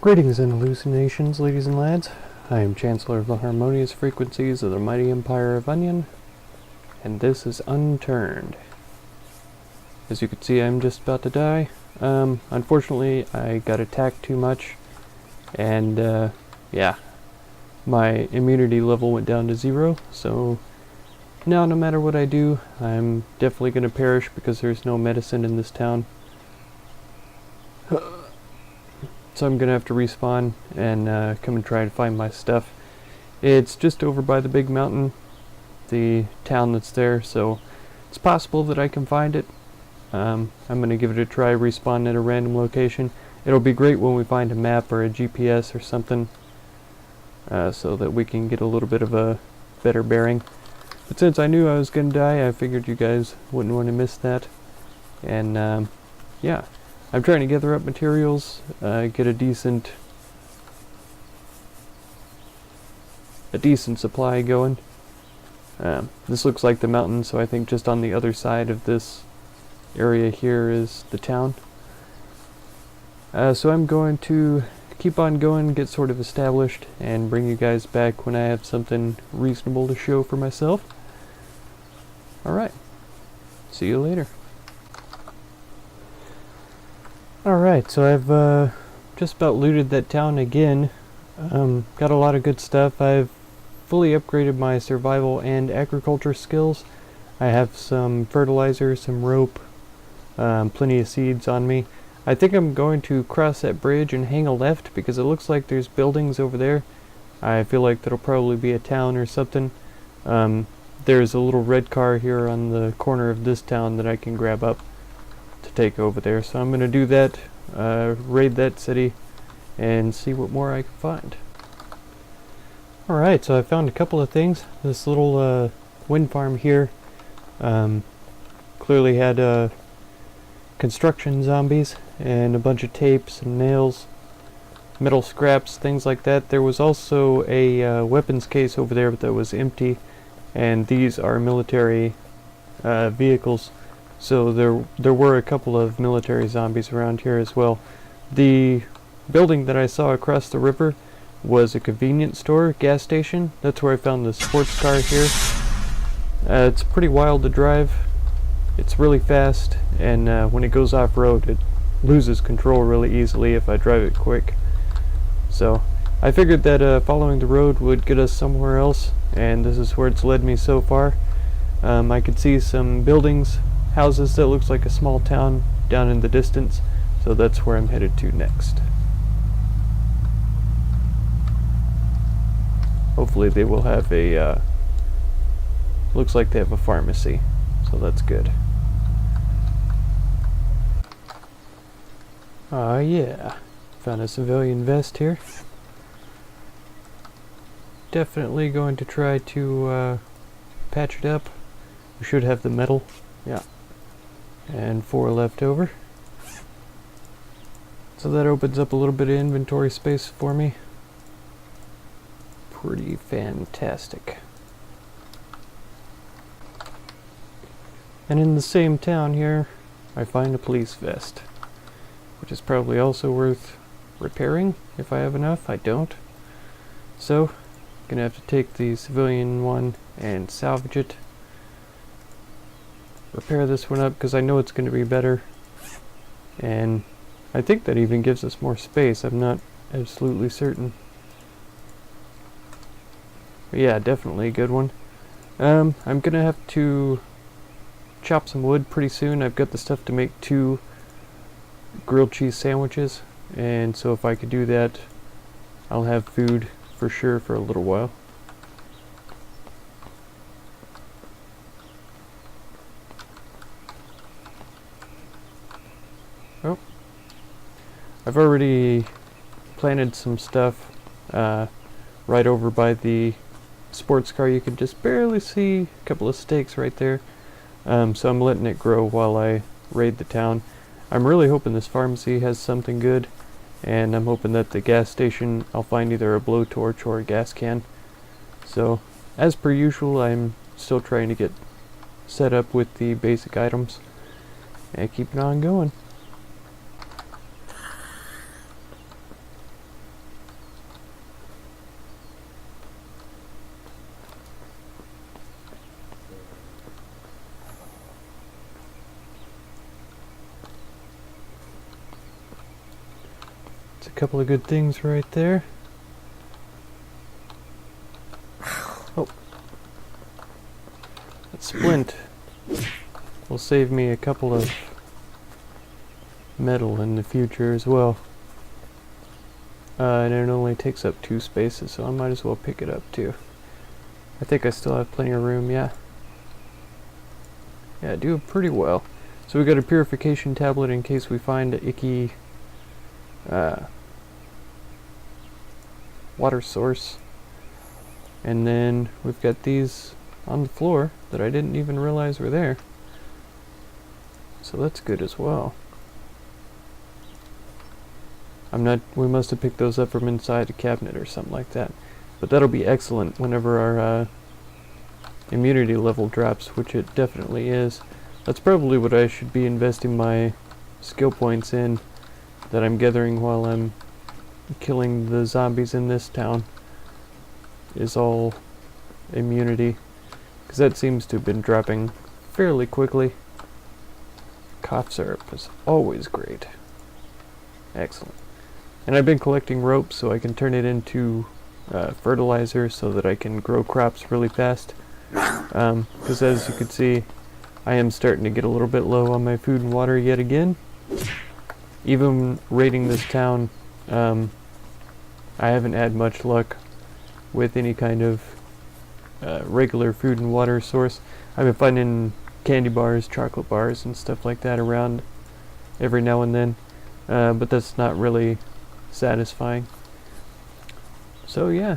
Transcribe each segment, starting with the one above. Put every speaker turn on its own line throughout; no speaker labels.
Greetings and hallucinations, ladies and lads. I am Chancellor of the Harmonious Frequencies of the Mighty Empire of Onion, and this is Unturned. As you can see, I'm just about to die. Unfortunately, I got attacked too much, and yeah, my immunity level went down to 0, so now no matter what I do, I'm definitely going to perish because there's no medicine in this town. So I'm gonna have to respawn and come and try to find my stuff. It's just over by the big mountain, the town that's there, so it's possible that I can find it. I'm gonna give it a try, respawn at a random location. It'll be great when we find a map or a GPS or something, so that we can get a little bit of a better bearing. But since I knew I was gonna die, I figured you guys wouldn't want to miss that. And yeah. I'm trying to gather up materials, get a decent supply going. This looks like the mountain, so I think just on the other side of this area here is the town. So I'm going to keep on going, get sort of established, and bring you guys back when I have something reasonable to show for myself. Alright, see you later. Alright, so I've just about looted that town again. Got a lot of good stuff. I've fully upgraded my survival and agriculture skills. I have some fertilizer, some rope, plenty of seeds on me. I think I'm going to cross that bridge and hang a left because it looks like there's buildings over there. I feel like that'll probably be a town or something. There's a little red car here on the corner of this town that I can grab up to take over there, so I'm going to do that, raid that city, and see what more I can find. Alright, so I found a couple of things. This little wind farm here clearly had construction zombies and a bunch of tapes and nails, metal scraps, things like that. There was also a weapons case over there that was empty, and these are military vehicles. So there were a couple of military zombies around here as well. The building that I saw across the river was a convenience store, gas station. That's where I found the sports car here. It's pretty wild to drive. It's really fast, and when it goes off-road, it loses control really easily if I drive it quick. So I figured that following the road would get us somewhere else, and this is where it's led me so far. I could see some buildings, houses that looks like a small town down in the distance, so that's where I'm headed to next. Hopefully they will have a looks like they have a pharmacy, so that's good. Yeah, found a civilian vest here. Definitely going to try to patch it up. We should have the metal. Yeah. And 4 left over. So that opens up a little bit of inventory space for me. Pretty fantastic. And in the same town here, I find a police vest, which is probably also worth repairing if I have enough. I don't. So, gonna have to take the civilian one and salvage it. Repair this one up because I know it's going to be better, and I think that even gives us more space. I'm not absolutely certain, but yeah, definitely a good one. I'm gonna have to chop some wood pretty soon. I've got the stuff to make 2 grilled cheese sandwiches, and so if I could do that, I'll have food for sure for a little while. Oh, I've already planted some stuff right over by the sports car. You can just barely see a couple of stakes right there. So I'm letting it grow while I raid the town. I'm really hoping this pharmacy has something good, and I'm hoping that the gas station I'll find either a blowtorch or a gas can. So as per usual, I'm still trying to get set up with the basic items and keep it on going. It's a couple of good things right there. Oh. That splint will save me a couple of metal in the future as well. And it only takes up 2 spaces, so I might as well pick it up too. I think I still have plenty of room, yeah. Yeah, I do pretty well. So we got a purification tablet in case we find an icky water source. And then we've got these on the floor that I didn't even realize were there. So that's good as well. We must have picked those up from inside a cabinet or something like that. But that'll be excellent whenever our immunity level drops, which it definitely is. That's probably what I should be investing my skill points in that I'm gathering while I'm killing the zombies in this town, is all immunity, because that seems to have been dropping fairly quickly. Cough syrup is always great. Excellent. And I've been collecting rope so I can turn it into fertilizer so that I can grow crops really fast. Because as you can see, I am starting to get a little bit low on my food and water yet again. Even raiding this town, I haven't had much luck with any kind of regular food and water source. I've been finding candy bars, chocolate bars, and stuff like that around every now and then, but that's not really satisfying. So yeah,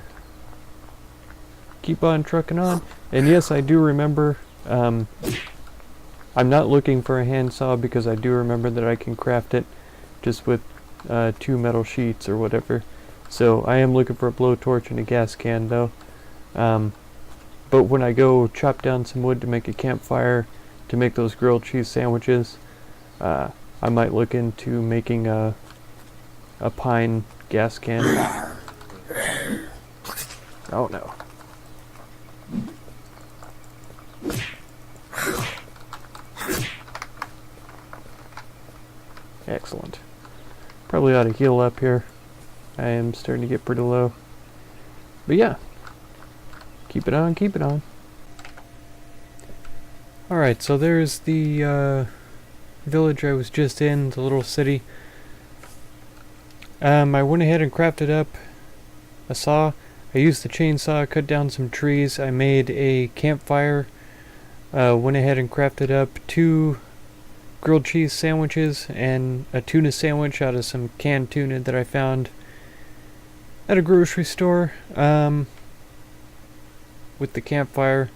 keep on trucking on. And yes, I do remember, I'm not looking for a handsaw because I do remember that I can craft it just with 2 metal sheets or whatever. So I am looking for a blowtorch and a gas can though. But when I go chop down some wood to make a campfire to make those grilled cheese sandwiches, I might look into making a pine gas can. Oh no. Excellent. Probably ought to heal up here. I am starting to get pretty low. But yeah. Keep it on, keep it on. Alright, so there's the village I was just in, the little city. I went ahead and crafted up a saw. I used the chainsaw, cut down some trees. I made a campfire. Went ahead and crafted up 2 grilled cheese sandwiches and a tuna sandwich out of some canned tuna that I found at a grocery store. With the campfire,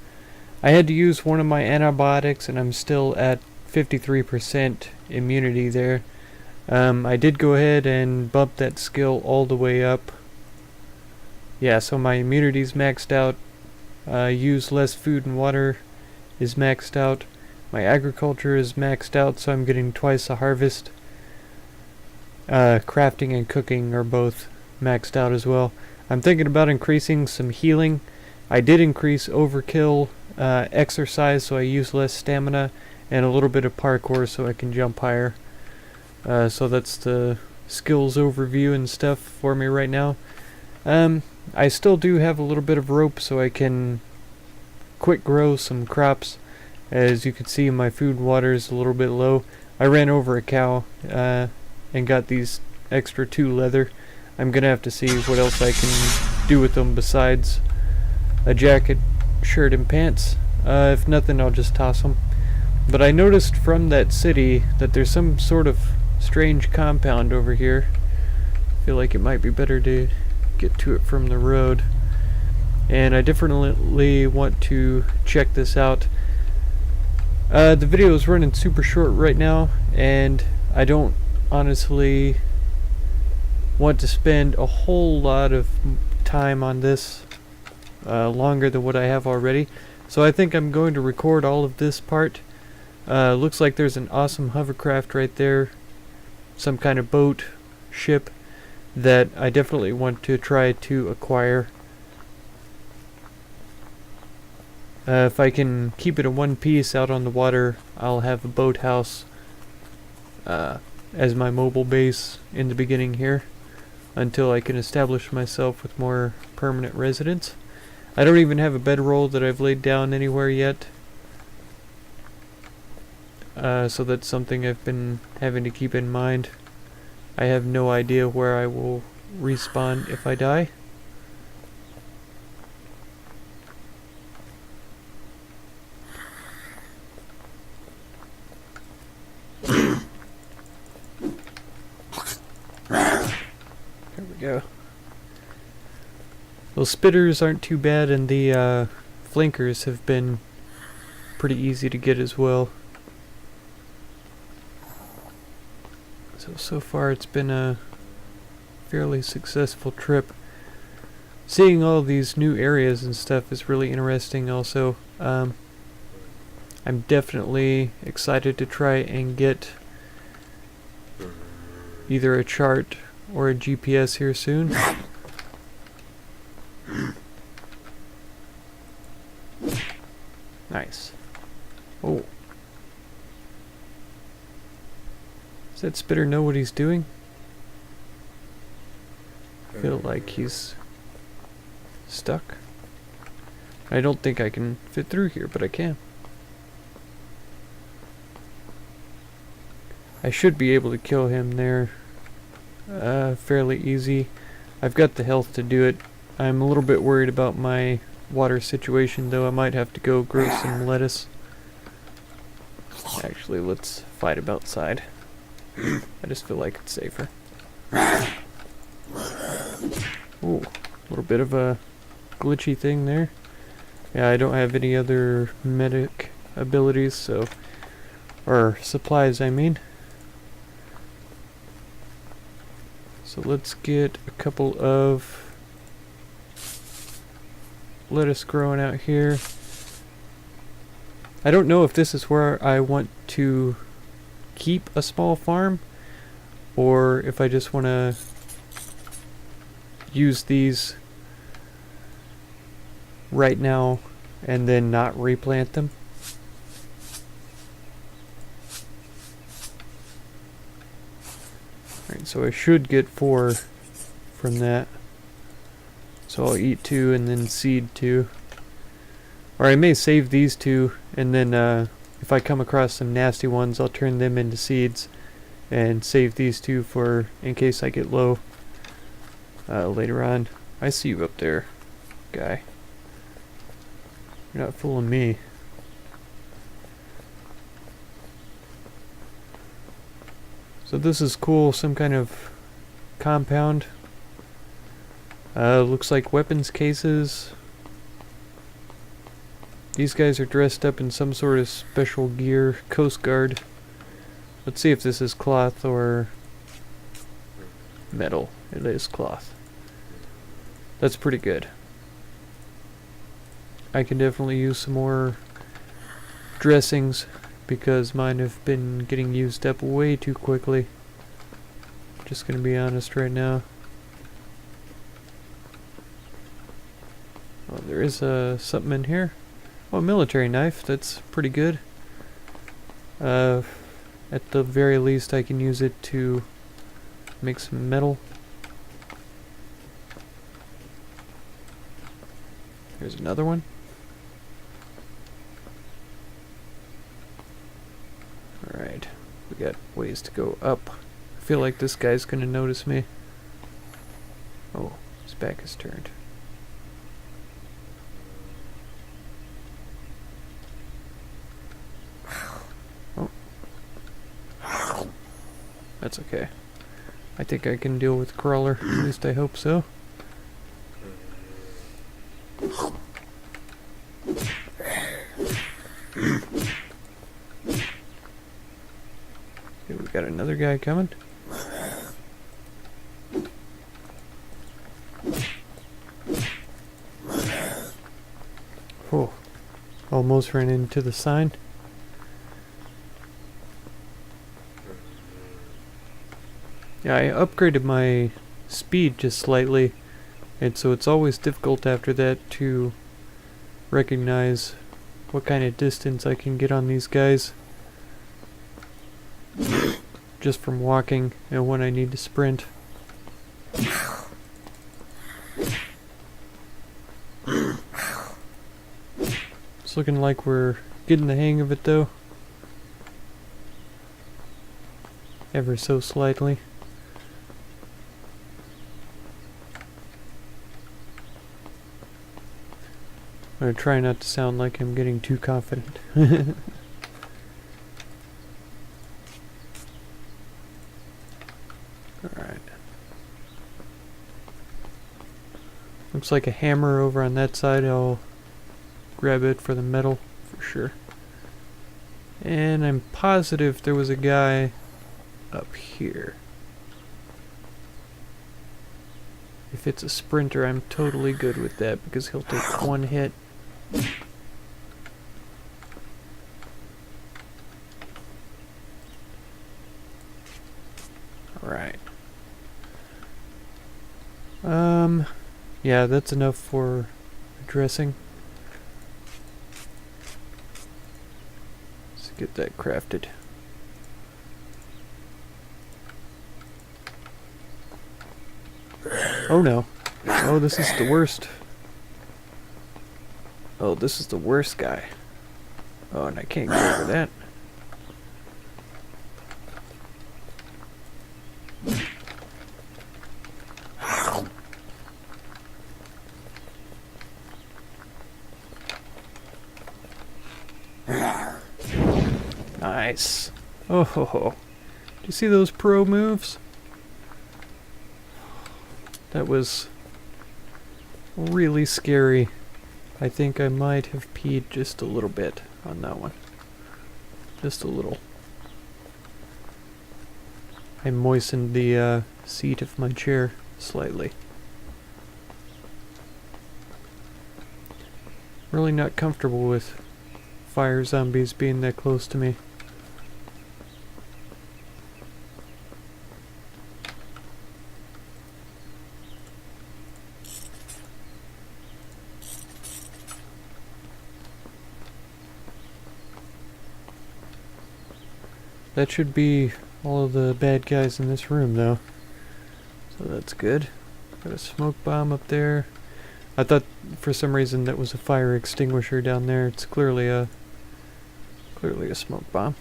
I had to use one of my antibiotics and I'm still at 53% immunity there. I did go ahead and bump that skill all the way up. Yeah, so my immunity's maxed out. Use less food and water is maxed out. My agriculture is maxed out, so I'm getting twice a harvest. Crafting and cooking are both maxed out as well. I'm thinking about increasing some healing. I did increase overkill exercise, so I use less stamina, and a little bit of parkour so I can jump higher. So that's the skills overview and stuff for me right now. I still do have a little bit of rope so I can quick grow some crops. As you can see, my food and water is a little bit low. I ran over a cow and got these extra 2 leather. I'm gonna have to see what else I can do with them besides a jacket, shirt, and pants. If nothing, I'll just toss them. But I noticed from that city that there's some sort of strange compound over here. I feel like it might be better to get to it from the road. And I definitely want to check this out. The video is running super short right now, and I don't honestly want to spend a whole lot of time on this longer than what I have already. So I think I'm going to record all of this part. Looks like there's an awesome hovercraft right there, some kind of boat, ship, that I definitely want to try to acquire. If I can keep it in one piece out on the water, I'll have a boathouse as my mobile base in the beginning here. until I can establish myself with more permanent residence. I don't even have a bedroll that I've laid down anywhere yet. So that's something I've been having to keep in mind. I have no idea where I will respawn if I die. There we go. Those spitters aren't too bad, and the flankers have been pretty easy to get as well. So far it's been a fairly successful trip. Seeing all these new areas and stuff is really interesting also. I'm definitely excited to try and get either a chart or a GPS here soon. Nice. Oh. Does that spitter know what he's doing? I feel like he's stuck. I don't think I can fit through here, but I can. I should be able to kill him there fairly easy. I've got the health to do it. I'm a little bit worried about my water situation, though. I might have to go grow some lettuce. Actually, let's fight him outside. I just feel like it's safer. Ooh, a little bit of a glitchy thing there. Yeah, I don't have any other medic abilities, so... or supplies, I mean. So let's get a couple of lettuce growing out here. I don't know if this is where I want to keep a small farm, or if I just want to use these right now and then not replant them. Alright, so I should get 4 from that. So I'll eat 2 and then seed 2. Or I may save these 2 and then if I come across some nasty ones, I'll turn them into seeds and save these 2 for in case I get low later on. I see you up there, guy. You're not fooling me. So this is cool, some kind of compound. Looks like weapons cases. These guys are dressed up in some sort of special gear. Coast Guard. Let's see if this is cloth or metal. It is cloth. That's pretty good. I can definitely use some more dressings because mine have been getting used up way too quickly. Just gonna be honest right now. Oh, there is something in here. Oh, a military knife. That's pretty good. At the very least, I can use it to make some metal. Here's another one. Alright, we got ways to go up. I feel like this guy's gonna notice me. Oh, his back is turned. Oh. That's okay. I think I can deal with crawler, at least I hope so. Okay, we got another guy coming. Oh, almost ran into the sign. Yeah, I upgraded my speed just slightly, and so it's always difficult after that to recognize what kind of distance I can get on these guys just from walking and when I need to sprint. It's looking like we're getting the hang of it though. Ever so slightly. I'm gonna try not to sound like I'm getting too confident. Alright. Looks like a hammer over on that side. I'll grab it for the metal for sure. And I'm positive there was a guy up here. If it's a sprinter, I'm totally good with that because he'll take one hit. Alright. Yeah, that's enough for addressing. Let's get that crafted. Oh no. Oh, this is the worst. Oh, this is the worst guy. Oh, and I can't get over that. Nice. Oh ho ho. Do you see those pro moves? That was really scary. I think I might have peed just a little bit on that one. Just a little. I moistened the seat of my chair slightly. Really not comfortable with fire zombies being that close to me. That should be all of the bad guys in this room, though. So that's good. Got a smoke bomb up there. I thought for some reason that was a fire extinguisher down there. It's clearly a smoke bomb.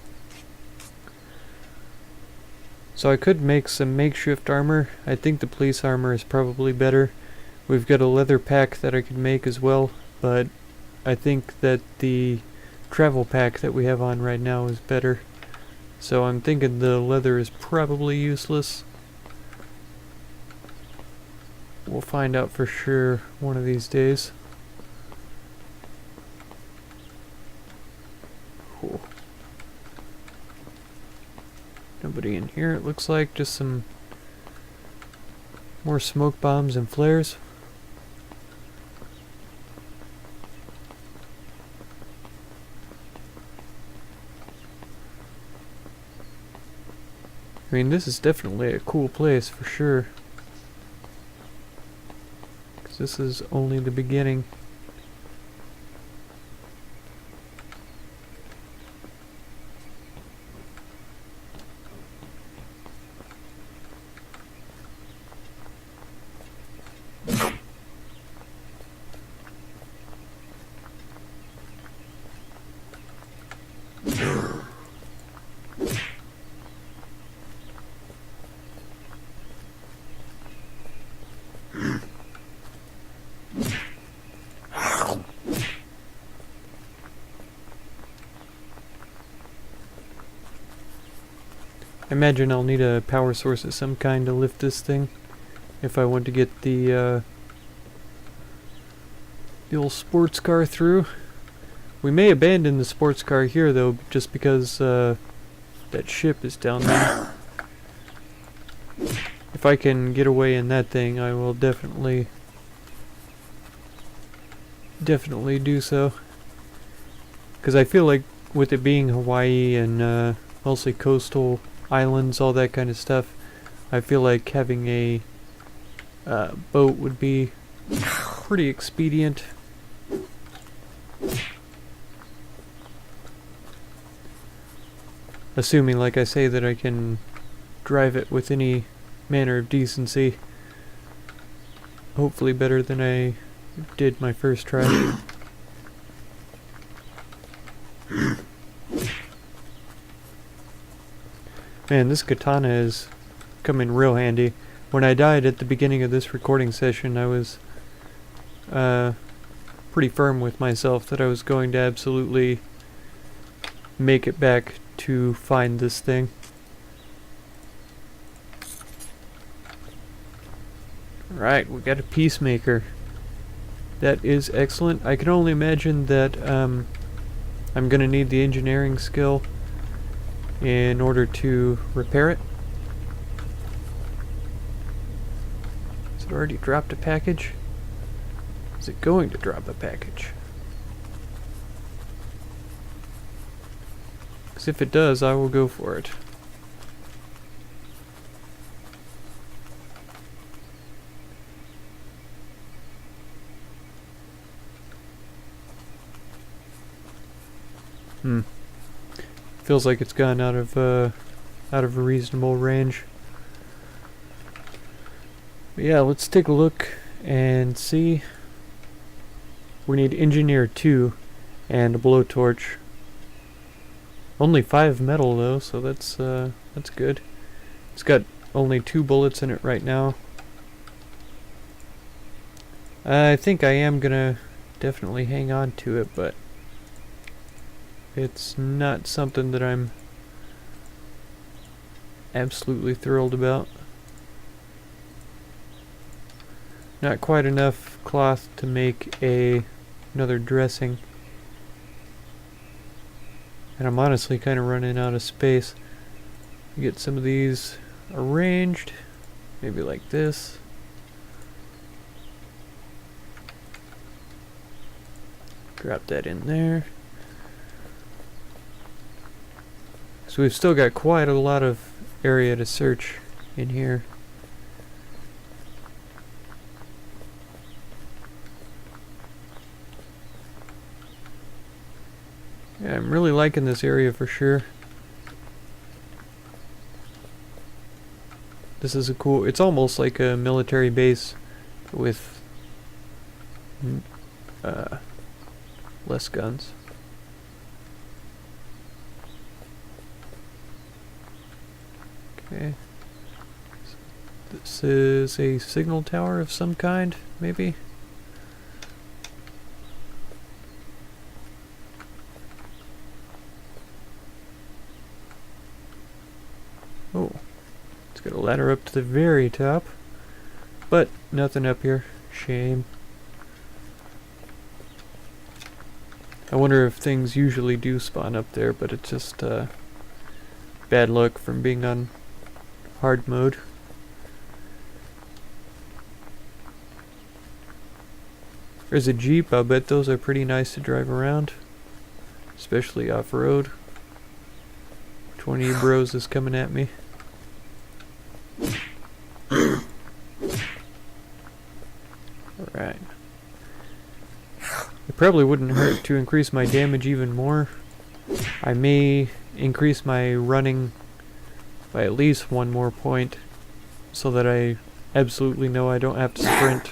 So I could make some makeshift armor. I think the police armor is probably better. We've got a leather pack that I could make as well, but I think that the travel pack that we have on right now is better. So I'm thinking the leather is probably useless. We'll find out for sure one of these days. Cool. Nobody in here, it looks like. Just some more smoke bombs and flares. I mean, this is definitely a cool place for sure. 'Cause this is only the beginning. I imagine I'll need a power source of some kind to lift this thing if I want to get the old sports car through. We may abandon the sports car here though, just because that ship is down there. If I can get away in that thing, I will definitely do so. Because I feel like with it being Hawaii and mostly coastal islands, all that kind of stuff, I feel like having a boat would be pretty expedient. Assuming, like I say, that I can drive it with any manner of decency. Hopefully better than I did my first try. Man, this katana is coming real handy. When I died at the beginning of this recording session, I was pretty firm with myself that I was going to absolutely make it back to find this thing. Right, we got a peacemaker. That is excellent. I can only imagine that I'm gonna need the engineering skill in order to repair it. Has it already dropped a package? Is it going to drop a package? Because if it does, I will go for it. Feels like it's gone out of a reasonable range. But yeah, let's take a look and see. We need Engineer 2 and a blowtorch. Only 5 metal though, so that's good. It's got only 2 bullets in it right now. I think I am gonna definitely hang on to it, but it's not something that I'm absolutely thrilled about. Not quite enough cloth to make another dressing. And I'm honestly kind of running out of space. Get some of these arranged, maybe like this. Drop that in there. So we've still got quite a lot of area to search in here. Yeah, I'm really liking this area for sure. This is a cool, it's almost like a military base with less guns. Okay. This is a signal tower of some kind, maybe? Oh, it's got a ladder up to the very top, but nothing up here. Shame. I wonder if things usually do spawn up there, but it's just bad luck from being on hard mode. There's a Jeep. I'll bet those are pretty nice to drive around, especially off-road. Which one of you bros is coming at me? Alright. It probably wouldn't hurt to increase my damage even more. I may increase my running by at least 1 more point so that I absolutely know I don't have to sprint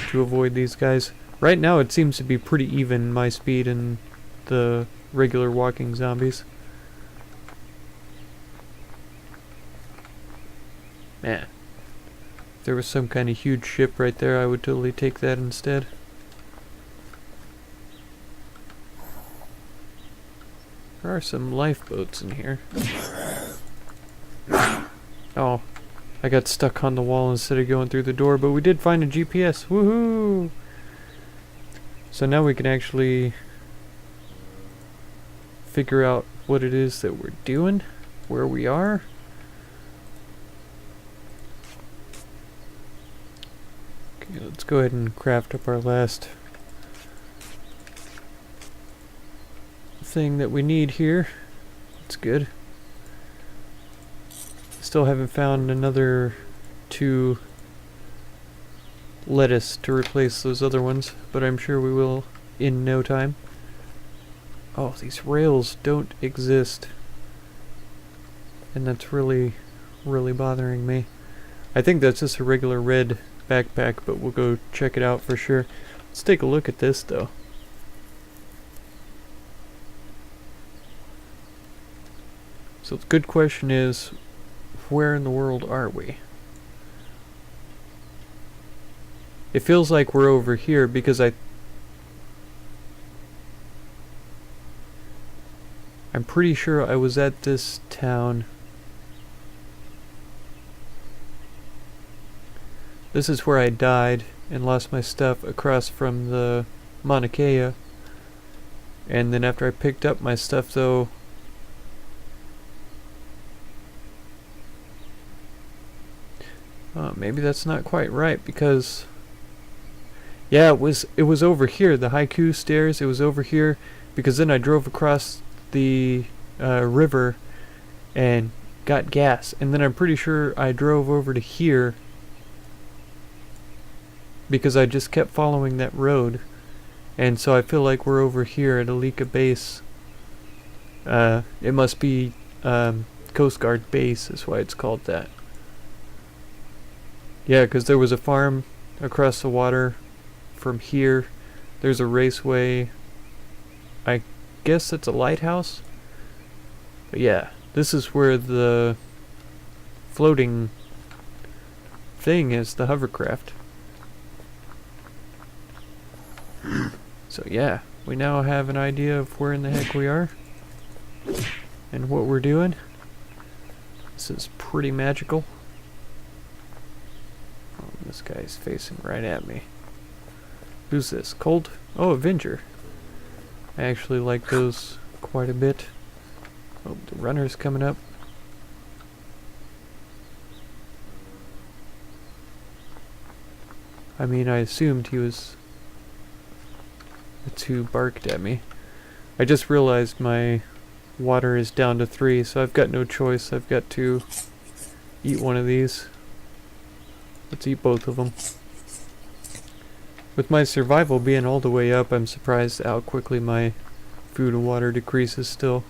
to avoid these guys. Right now it seems to be pretty even, my speed and the regular walking zombies. Man, if there was some kind of huge ship right there, I would totally take that instead. There are some lifeboats in here. Oh, I got stuck on the wall instead of going through the door, but we did find a GPS. Woohoo! So now we can actually figure out what it is that we're doing, where we are. Okay, let's go ahead and craft up our last thing that we need here. That's good. Still haven't found another 2 lettuce to replace those other ones, but I'm sure we will in no time. Oh, these rails don't exist, and that's really bothering me. I think that's just a regular red backpack, but we'll go check it out for sure. Let's take a look at this though. So the good question is, where in the world are we? It feels like we're over here because I'm pretty sure I was at this town. This is where I died and lost my stuff across from the Mauna Kea. And then after I picked up my stuff though, maybe that's not quite right because yeah, it was over here, the Haiku stairs, it was over here because then I drove across the river and got gas, and then I'm pretty sure I drove over to here because I just kept following that road, and so I feel like we're over here at Alika Base. It must be Coast Guard Base is why it's called that. Yeah, because there was a farm across the water from here. There's a raceway. I guess it's a lighthouse. But yeah, this is where the floating thing is, the hovercraft. So yeah, we now have an idea of where in the heck we are and what we're doing. This is pretty magical. Oh, this guy's facing right at me. Who's this? Cold? Oh, Avenger. I actually like those quite a bit. Oh, the runner's coming up. I mean, I assumed he was... That's who barked at me. I just realized my water is down to 3, so I've got no choice. I've got to eat one of these. Let's eat both of them. With my survival being all the way up, I'm surprised how quickly my food and water decreases still.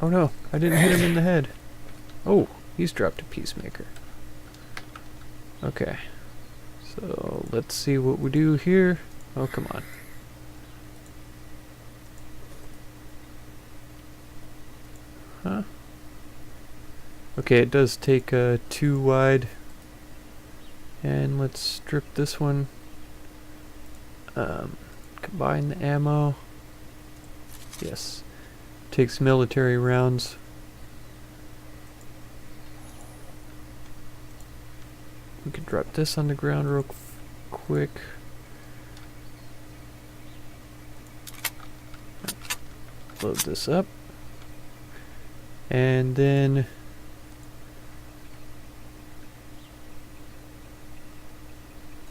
Oh no, I didn't hit him in the head. Oh, he's dropped a peacemaker. Okay, so let's see what we do here. Oh, come on. Huh? Okay, it does take a 2 wide. And let's strip this one. Combine the ammo. Yes. Takes military rounds. We can drop this on the ground real quick. Load this up. And then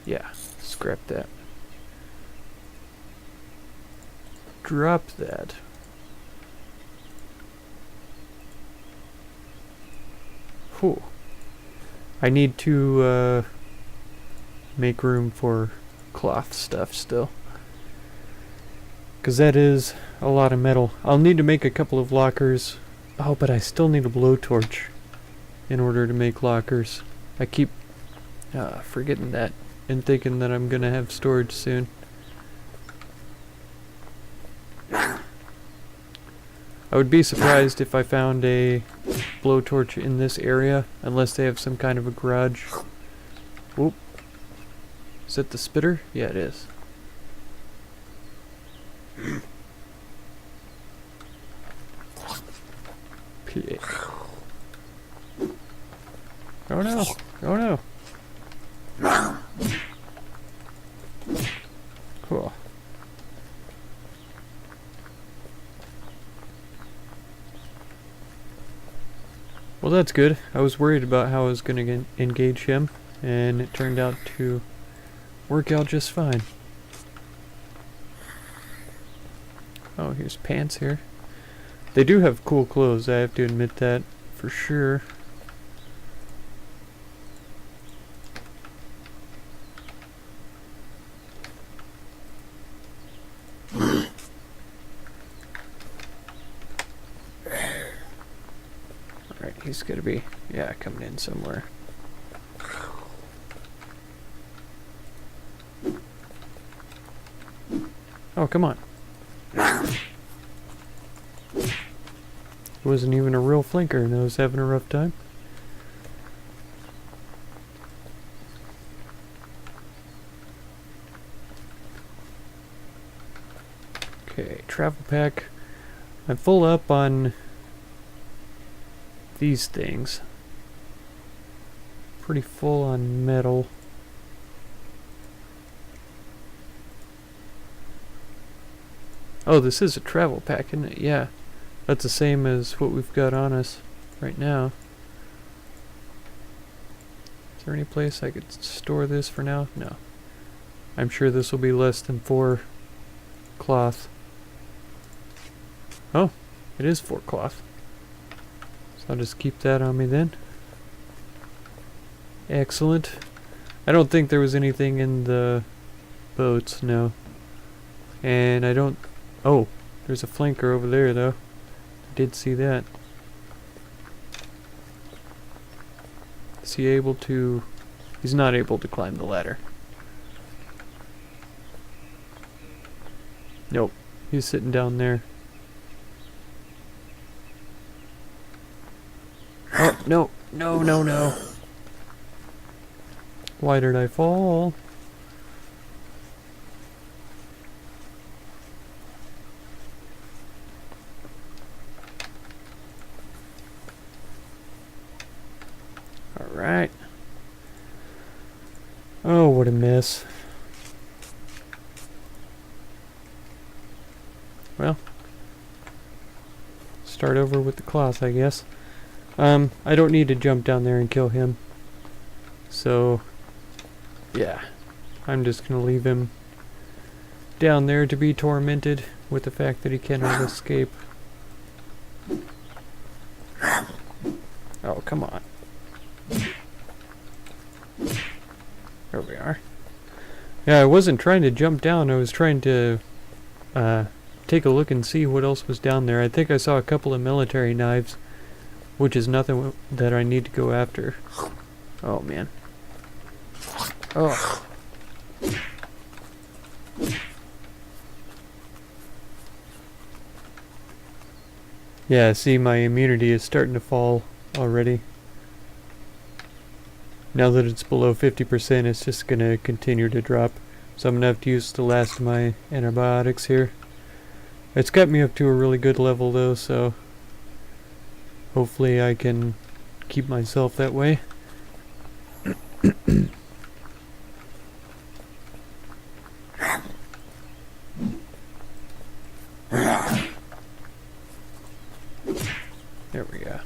yeah, scrap that. Drop that. Whew. I need to make room for cloth stuff still, because that is a lot of metal. I'll need to make a couple of lockers. Oh, but I still need a blowtorch in order to make lockers. I keep forgetting that and thinking that I'm gonna have storage soon. I would be surprised if I found a blowtorch in this area, unless they have some kind of a garage. Whoop. Is that the spitter? Yeah, it is. Oh no! Oh no! Cool. Well, that's good. I was worried about how I was going to engage him, and it turned out to work out just fine. Oh, here's pants here. They do have cool clothes, I have to admit that, for sure. Alright, he's gonna be, yeah, coming in somewhere. Oh, come on. It wasn't even a real flanker and I was having a rough time. Okay, travel pack. I'm full up on these things. Pretty full on metal. Oh, this is a travel pack, isn't it? Yeah. That's the same as what we've got on us right now. Is there any place I could store this for now? No. I'm sure this will be less than 4 cloth. Oh, it is 4 cloth. So I'll just keep that on me then. Excellent. I don't think there was anything in the boats, no. And I don't... Oh, there's a flanker over there though. I did see that. Is he able to... He's not able to climb the ladder. Nope, he's sitting down there. Oh, no, no, no, no. Why did I fall? Alright. Oh, what a mess. Well, start over with the cloth, I guess. I don't need to jump down there and kill him. So, yeah. I'm just gonna leave him down there to be tormented with the fact that he cannot escape. Oh, come on. There we are. Yeah, I wasn't trying to jump down. I was trying to take a look and see what else was down there. I think I saw a couple of military knives, which is nothing that I need to go after. Oh, man. Oh. Yeah, see, my immunity is starting to fall already. Now that it's below 50%, it's just going to continue to drop. So I'm going to have to use the last of my antibiotics here. It's got me up to a really good level though, so hopefully I can keep myself that way. There we go.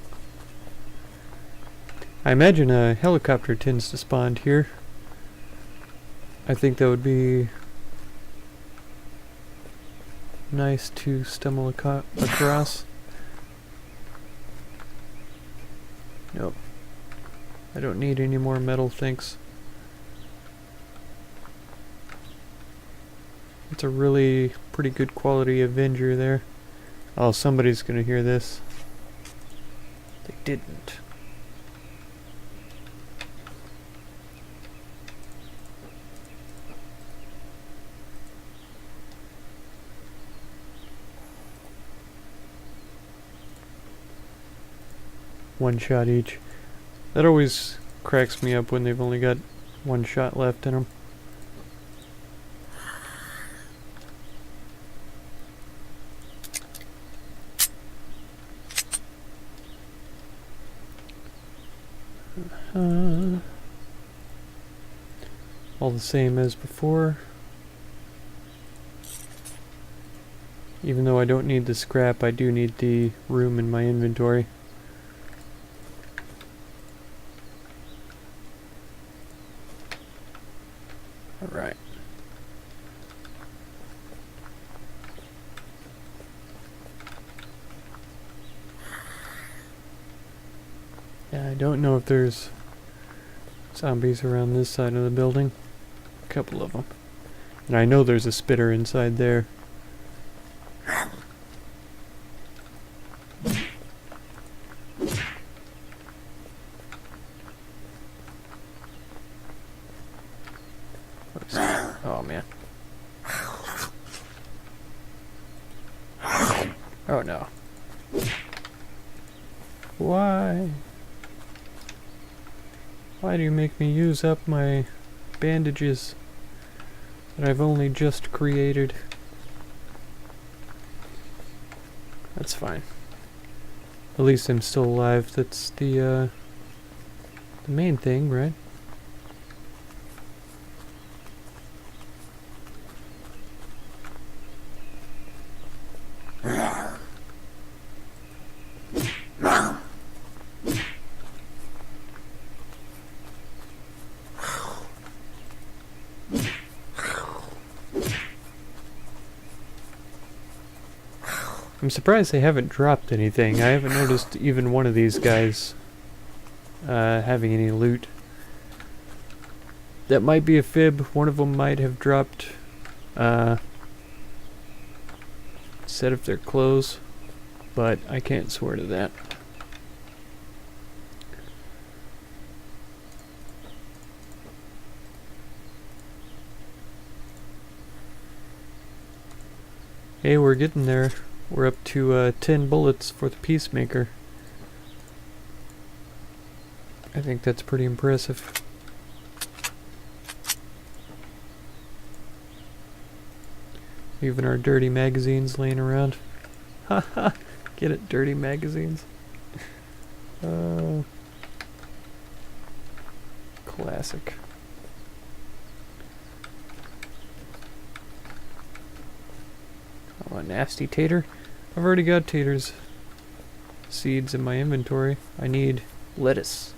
I imagine a helicopter tends to spawn here. I think that would be nice to stumble across. Nope. I don't need any more metal, thanks. It's a really pretty good quality Avenger there. Oh, somebody's gonna hear this. They didn't. One shot each. That always cracks me up when they've only got one shot left in them. All the same as before. Even though I don't need the scrap, I do need the room in my inventory. Alright. Yeah, I don't know if there's zombies around this side of the building. A couple of them. And I know there's a spitter inside there. Oh man. Oh no. Why? Why do you make me use up my bandages that I've only just created? That's fine. At least I'm still alive. That's the main thing, right? I'm surprised they haven't dropped anything. I haven't noticed even one of these guys having any loot. That might be a fib. One of them might have dropped a set of their clothes, but I can't swear to that. Hey, we're getting there. We're up to 10 bullets for the Peacemaker. I think that's pretty impressive. Even our dirty magazines laying around. Haha, get it, dirty magazines. Classic. Oh, a nasty tater. I've already got taters seeds in my inventory. I need lettuce.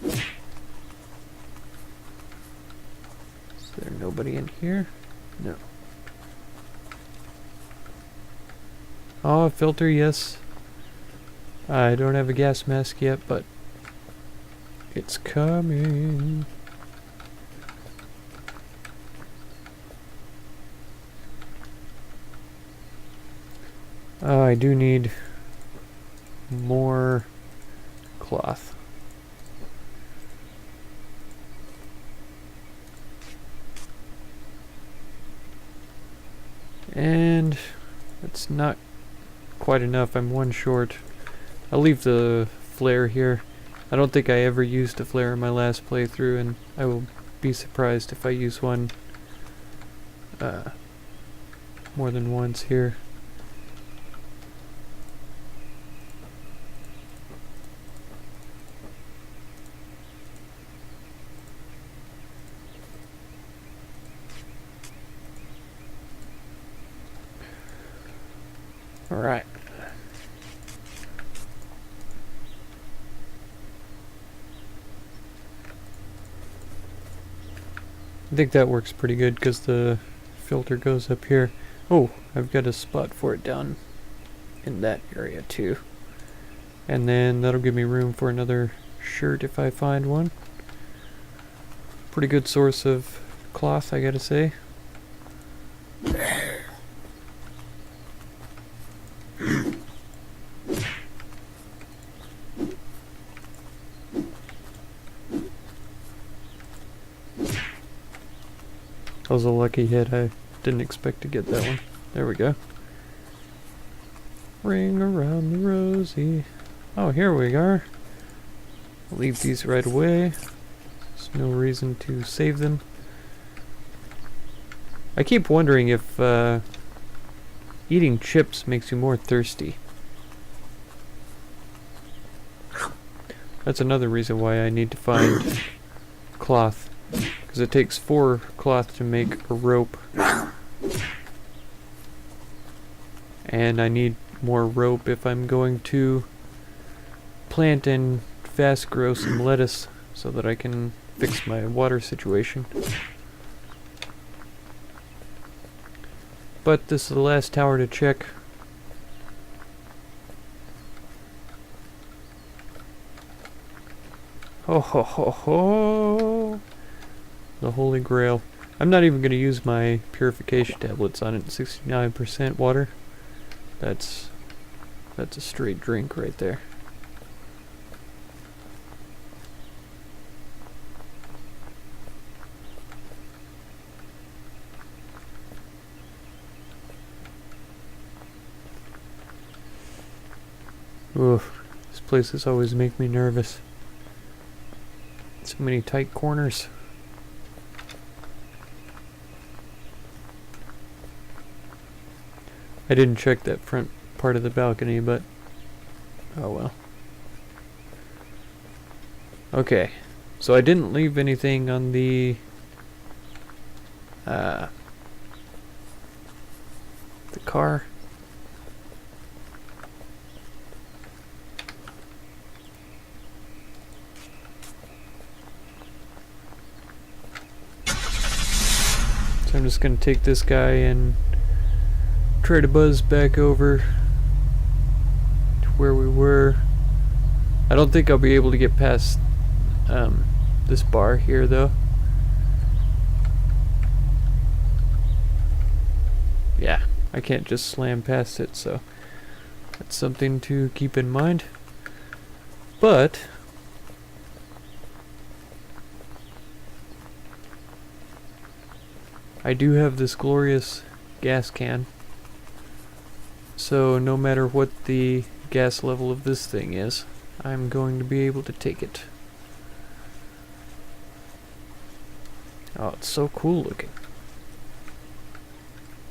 Is there nobody in here? No. Oh, a filter, yes. I don't have a gas mask yet, but it's coming. I do need more cloth. And it's not quite enough. I'm one short. I'll leave the flare here. I don't think I ever used a flare in my last playthrough, and I will be surprised if I use one more than once here. Alright. I think that works pretty good because the filter goes up here. Oh, I've got a spot for it down in that area too. And then that'll give me room for another shirt if I find one. Pretty good source of cloth, I gotta say. That was a lucky hit. I didn't expect to get that one. There we go. Ring around the rosy. Oh, here we are. I'll leave these right away. There's no reason to save them. I keep wondering if eating chips makes you more thirsty. That's another reason why I need to find cloth. Because it takes 4 cloth to make a rope. And I need more rope if I'm going to plant and fast grow some lettuce so that I can fix my water situation. But this is the last tower to check. Ho ho ho ho! The Holy Grail. I'm not even going to use my purification tablets on it. 69% water. That's a straight drink right there. Oof, these places always make me nervous. So many tight corners. I didn't check that front part of the balcony, but oh well. Okay, so I didn't leave anything on the car. So I'm just gonna take this guy and try to buzz back over to where we were. I don't think I'll be able to get past this bar here though. Yeah, I can't just slam past it, so that's something to keep in mind. But I do have this glorious gas can, so no matter what the gas level of this thing is, I'm going to be able to take it. Oh, it's so cool looking.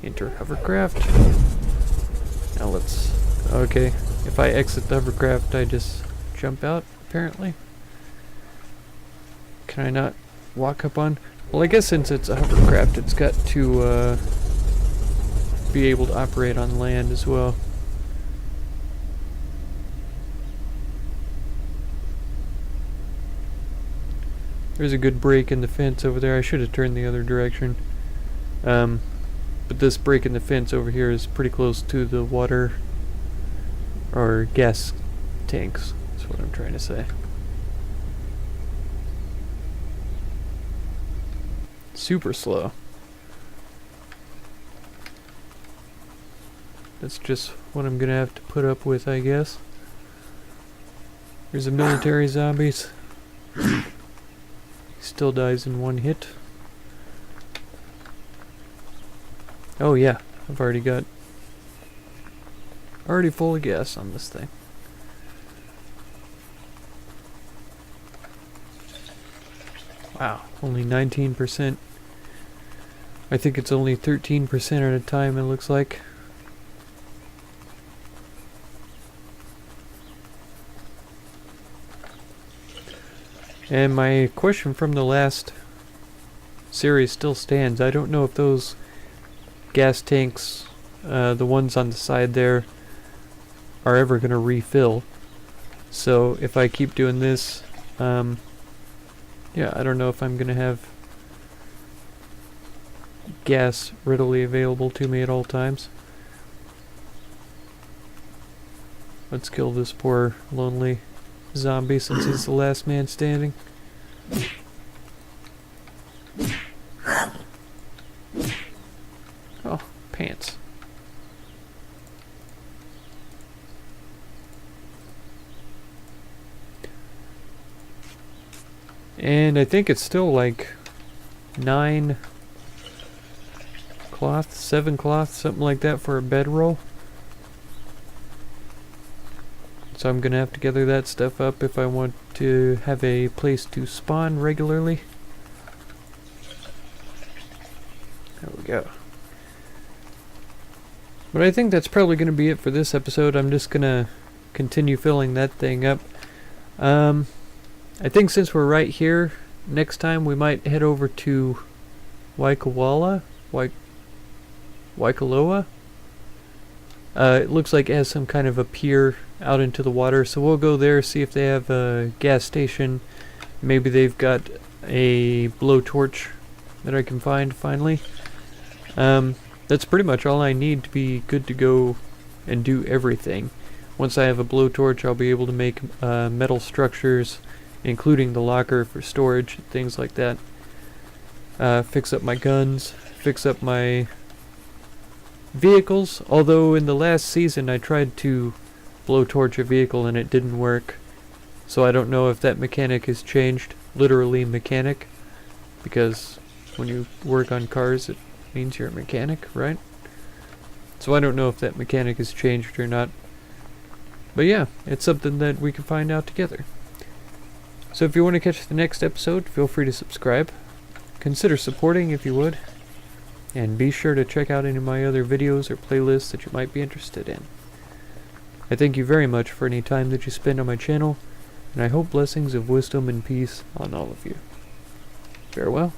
Enter hovercraft. Now let's... Okay, if I exit the hovercraft, I just jump out, apparently. Can I not walk up on... Well, I guess since it's a hovercraft, it's got to be able to operate on land as well. There's a good break in the fence over there. I should have turned the other direction. But this break in the fence over here is pretty close to the water or gas tanks. That's what I'm trying to say. Super slow. That's just what I'm gonna have to put up with, I guess. There's a military zombies. Still dies in one hit. Oh yeah, I've already full of gas on this thing. Wow, only 19%. I think it's only 13% at a time, it looks like. And my question from the last series still stands. I don't know if those gas tanks, the ones on the side there, are ever going to refill. So if I keep doing this, yeah, I don't know if I'm going to have gas readily available to me at all times. Let's kill this poor lonely zombie since he's the last man standing. Oh, pants. And I think it's still like 9 cloth, 7 cloth, something like that for a bedroll. So I'm gonna have to gather that stuff up if I want to have a place to spawn regularly. There we go. But I think that's probably gonna be it for this episode. I'm just gonna continue filling that thing up. I think since we're right here, next time we might head over to Waikoloa. It looks like it has some kind of a pier out into the water, so we'll go there, see if they have a gas station. Maybe they've got a blowtorch that I can find finally. That's pretty much all I need to be good to go and do everything. Once I have a blowtorch, I'll be able to make metal structures, including the locker for storage, things like that. Fix up my guns, fix up my vehicles, although in the last season I tried to blowtorch a vehicle and it didn't work, so I don't know if that mechanic has changed, literally mechanic, because when you work on cars it means you're a mechanic, right? So I don't know if that mechanic has changed or not. But yeah, it's something that we can find out together. So if you want to catch the next episode, feel free to subscribe. Consider supporting if you would. And be sure to check out any of my other videos or playlists that you might be interested in. I thank you very much for any time that you spend on my channel, and I hope blessings of wisdom and peace on all of you. Farewell.